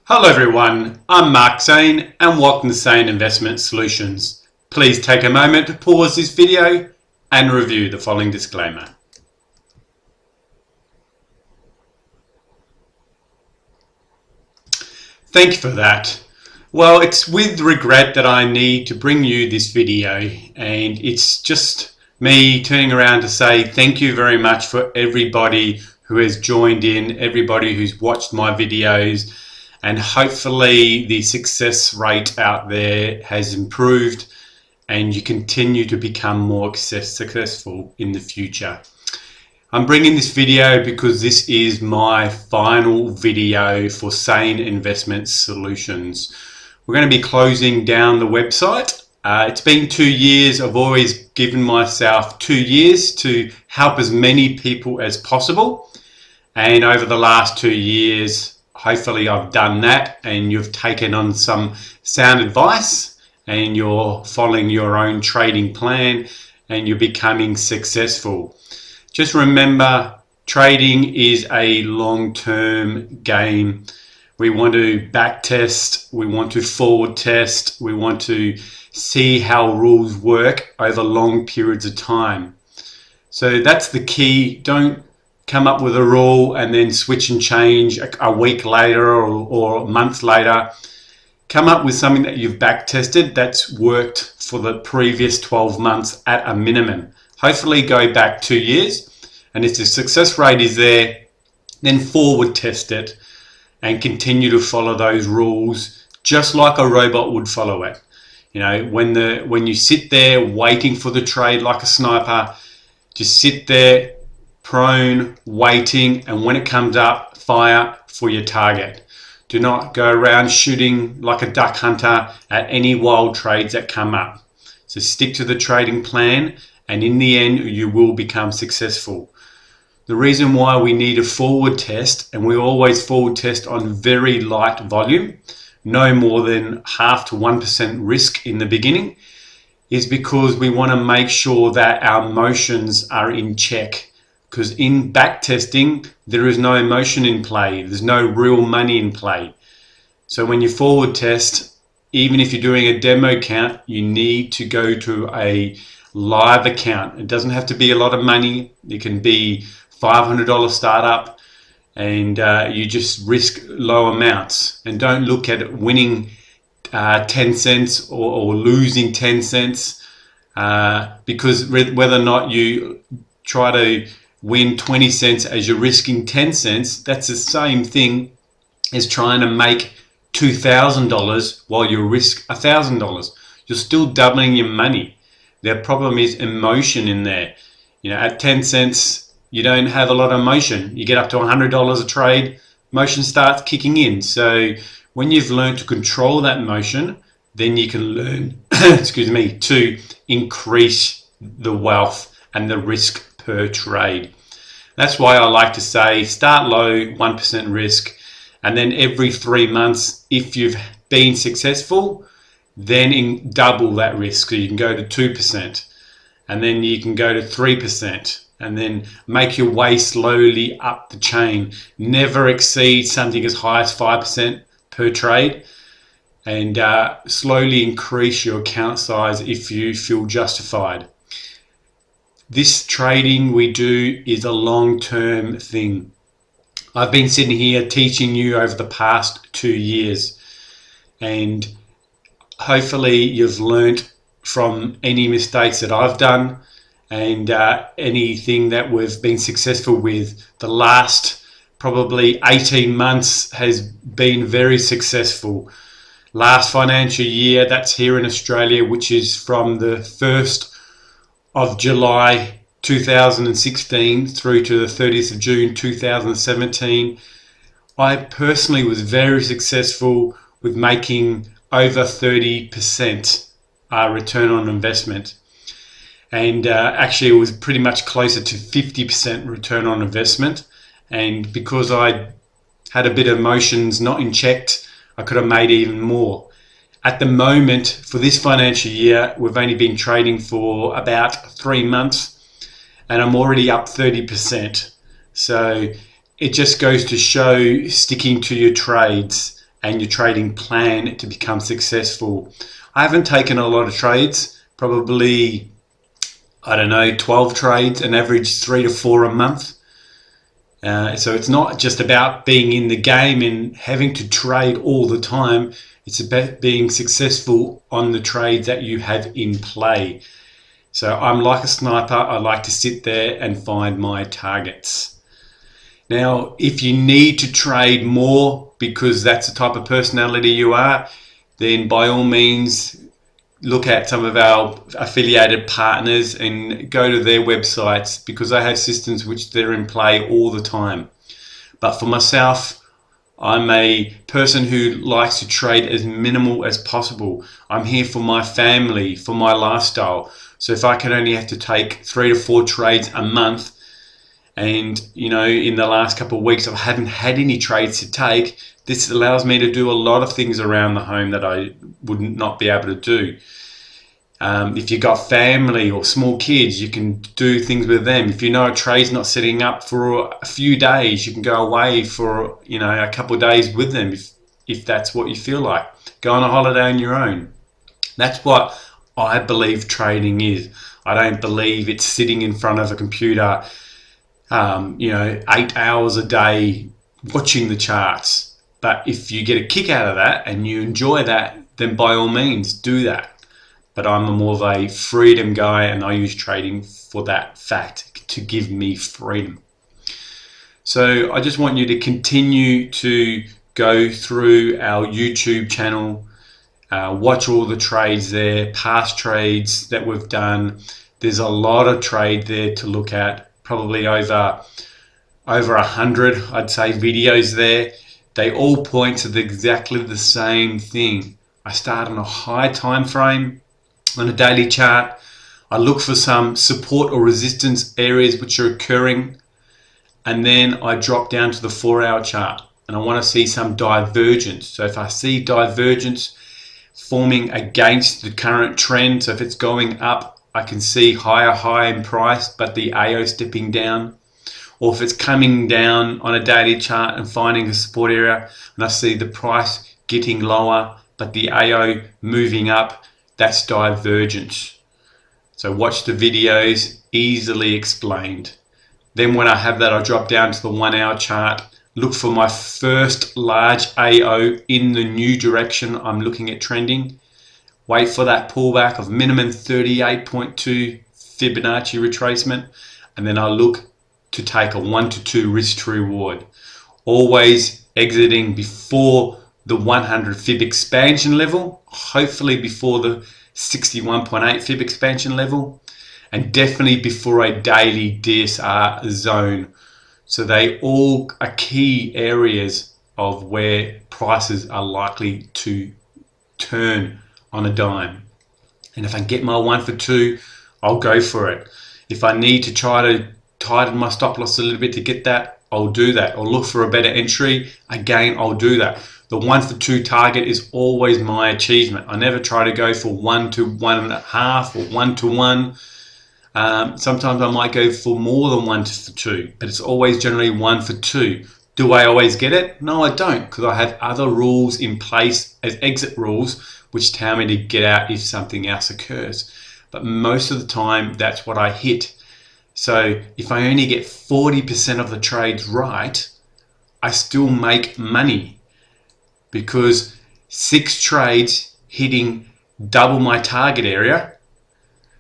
Hello everyone, I'm Mark Zane and welcome to Zane Investment Solutions. Please take a moment to pause this video and review the following disclaimer. Thank you for that. Well, it's with regret that I need to bring you this video, and it's just me turning around to say thank you very much for everybody who has joined in, everybody who's watched my videos, and hopefully the success rate out there has improved and you continue to become more successful in the future. I'm bringing this video because this is my final video for Sane Investment Solutions. We're going to be closing down the website. It's been 2 years. I've always given myself 2 years to help as many people as possible. And over the last 2 years, hopefully I've done that and you've taken on some sound advice and you're following your own trading plan and you're becoming successful. Just remember, trading is a long-term game. We want to back test, we want to forward test, we want to see how rules work over long periods of time. So that's the key. Don't come up with a rule and then switch and change a week later or months later. Come up with something that you've back tested that's worked for the previous 12 months at a minimum. Hopefully go back 2 years, and if the success rate is there, then forward test it and continue to follow those rules just like a robot would follow it. You know, when you sit there waiting for the trade like a sniper, just sit there prone, waiting, and when it comes up, fire for your target. Do not go around shooting like a duck hunter at any wild trades that come up. So stick to the trading plan, and in the end you will become successful. The reason why we need a forward test, and we always forward test on very light volume, no more than 0.5 to 1% risk in the beginning, is because we want to make sure that our emotions are in check. Because in back testing, there is no emotion in play. There's no real money in play. So when you forward test, even if you're doing a demo account, you need to go to a live account. It doesn't have to be a lot of money. It can be $500 startup, and you just risk low amounts. And don't look at winning 10 cents or losing 10 cents because whether or not you try to win 20 cents as you're risking 10 cents, that's the same thing as trying to make $2,000 while you risk $1,000. You're still doubling your money. The problem is emotion in there. You know, at 10 cents, you don't have a lot of emotion. You get up to $100 a trade, emotion starts kicking in. So when you've learned to control that emotion, then you can learn, excuse me, to increase the wealth and the risk per trade. That's why I like to say start low, 1% risk, and then every 3 months, if you've been successful, then double that risk. So you can go to 2%, and then you can go to 3%, and then make your way slowly up the chain. Never exceed something as high as 5% per trade, and slowly increase your account size if you feel justified. This trading we do is a long-term thing. I've been sitting here teaching you over the past 2 years, and hopefully you've learnt from any mistakes that I've done and anything that we've been successful with. The last probably 18 months has been very successful. Last financial year, that's here in Australia, which is from the 1st of July 2016 through to the 30th of June 2017, I personally was very successful with making over 30% return on investment. And actually it was pretty much closer to 50% return on investment. And because I had a bit of emotions not in check, I could have made even more. At the moment, for this financial year, we've only been trading for about 3 months, and I'm already up 30%. So it just goes to show sticking to your trades and your trading plan to become successful. I haven't taken a lot of trades, probably, I don't know, 12 trades, an average 3 to 4 a month. So it's not just about being in the game and having to trade all the time. It's about being successful on the trades that you have in play. So I'm like a sniper. I like to sit there and find my targets. Now, if you need to trade more because that's the type of personality you are, then by all means, look at some of our affiliated partners and go to their websites, because they have systems which they're in play all the time. But for myself, I'm a person who likes to trade as minimal as possible. I'm here for my family, for my lifestyle. So if I can only have to take 3 to 4 trades a month, and in the last couple of weeks I haven't had any trades to take, this allows me to do a lot of things around the home that I would not be able to do. If you've got family or small kids, you can do things with them. If you know a trade's not setting up for a few days, you can go away for a couple of days with them if that's what you feel like. Go on a holiday on your own. That's what I believe trading is. I don't believe it's sitting in front of a computer 8 hours a day watching the charts. But if you get a kick out of that and you enjoy that, then by all means do that. But I'm more of a freedom guy, and I use trading for that fact, to give me freedom. So I just want you to continue to go through our YouTube channel, watch all the trades there, past trades that we've done. There's a lot of trade there to look at, probably over 100, I'd say, videos there. They all point to exactly the same thing. I start on a high time frame on a daily chart. I look for some support or resistance areas which are occurring, and then I drop down to the 4-hour chart and I want to see some divergence. So if I see divergence forming against the current trend, so if it's going up, I can see higher high in price but the AO stepping down. Or if it's coming down on a daily chart and finding a support area and I see the price getting lower but the AO moving up, that's divergence. So watch the videos, easily explained. Then when I have that, I drop down to the 1-hour chart, look for my first large AO in the new direction I'm looking at trending, wait for that pullback of minimum 38.2 Fibonacci retracement, and then I look to take a 1 to 2 risk to reward, always exiting before the 100 fib expansion level, hopefully before the 61.8 fib expansion level, and definitely before a daily DSR zone. So they all are key areas of where prices are likely to turn on a dime. And if I get my 1 for 2, I'll go for it. If I need to try to tighten my stop loss a little bit to get that, I'll do that. Or look for a better entry, again, I'll do that. The 1 for 2 target is always my achievement. I never try to go for 1 to 1.5 or 1 to 1. Sometimes I might go for more than 1 for 2, but it's always generally 1 for 2. Do I always get it? No, I don't, because I have other rules in place as exit rules which tell me to get out if something else occurs. But most of the time, that's what I hit. So if I only get 40% of the trades right, I still make money, because 6 trades hitting double my target area.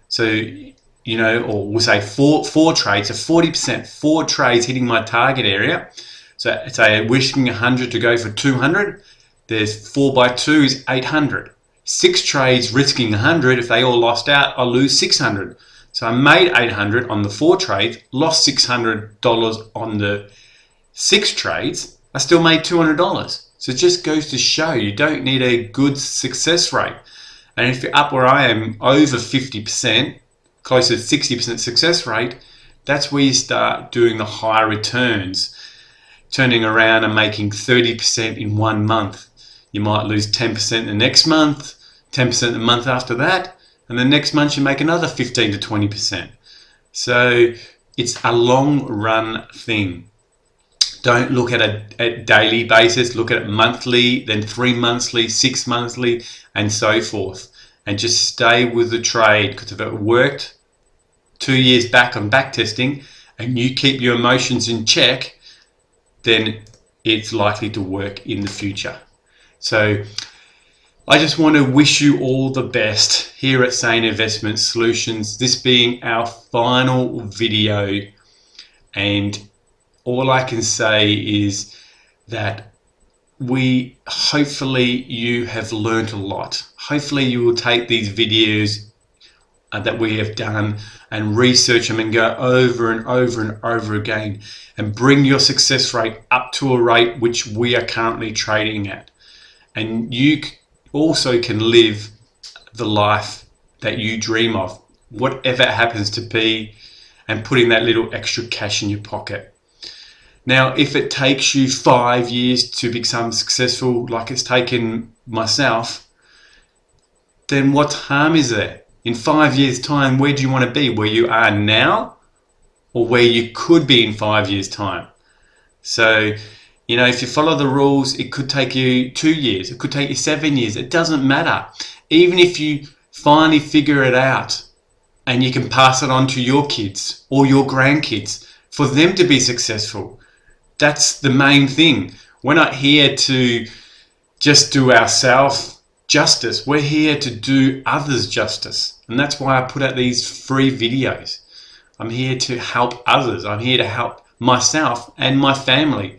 So, or we'll say four trades, so 40%, 4 trades hitting my target area. So say risking 100 to go for 200, there's 4 by 2 is 800. 6 trades risking 100, if they all lost out, I lose 600. So I made 800 on the 4 trades, lost $600 on the 6 trades, I still made $200. So it just goes to show you don't need a good success rate. And if you're up where I am, over 50%, close to 60% success rate, that's where you start doing the high returns, turning around and making 30% in 1 month. You might lose 10% the next month, 10% the month after that, and the next month you make another 15 to 20%. So it's a long run thing. Don't look at a daily basis. Look at it monthly, then 3 monthly, 6 monthly, and so forth. And just stay with the trade, because if it worked 2 years back on backtesting and you keep your emotions in check, then it's likely to work in the future. So I just want to wish you all the best here at Sane Investment Solutions, this being our final video. And all I can say is that hopefully you have learned a lot. Hopefully you will take these videos that we have done and research them and go over and over and over again and bring your success rate up to a rate which we are currently trading at. And you also can live the life that you dream of, whatever it happens to be, and putting that little extra cash in your pocket. Now, if it takes you 5 years to become successful, like it's taken myself, then what harm is there? In 5 years' time, where do you want to be? Where you are now, or where you could be in 5 years' time? So, you know, if you follow the rules, it could take you 2 years, it could take you 7 years, it doesn't matter. Even if you finally figure it out and you can pass it on to your kids or your grandkids for them to be successful, that's the main thing. We're not here to just do ourselves justice, we're here to do others justice. And that's why I put out these free videos. I'm here to help others, I'm here to help myself and my family.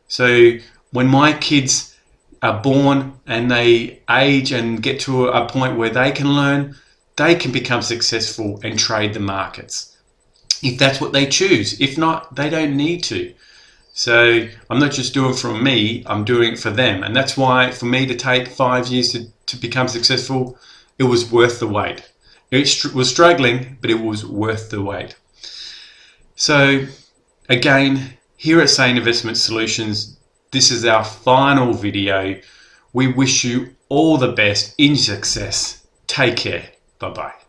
So when my kids are born and they age and get to a point where they can learn, they can become successful and trade the markets, if that's what they choose. If not, they don't need to. So I'm not just doing it for me, I'm doing it for them. And that's why for me to take 5 years to become successful, it was worth the wait. It was struggling, but it was worth the wait. So again, here at Sane Investment Solutions, this is our final video. We wish you all the best in success. Take care. Bye-bye.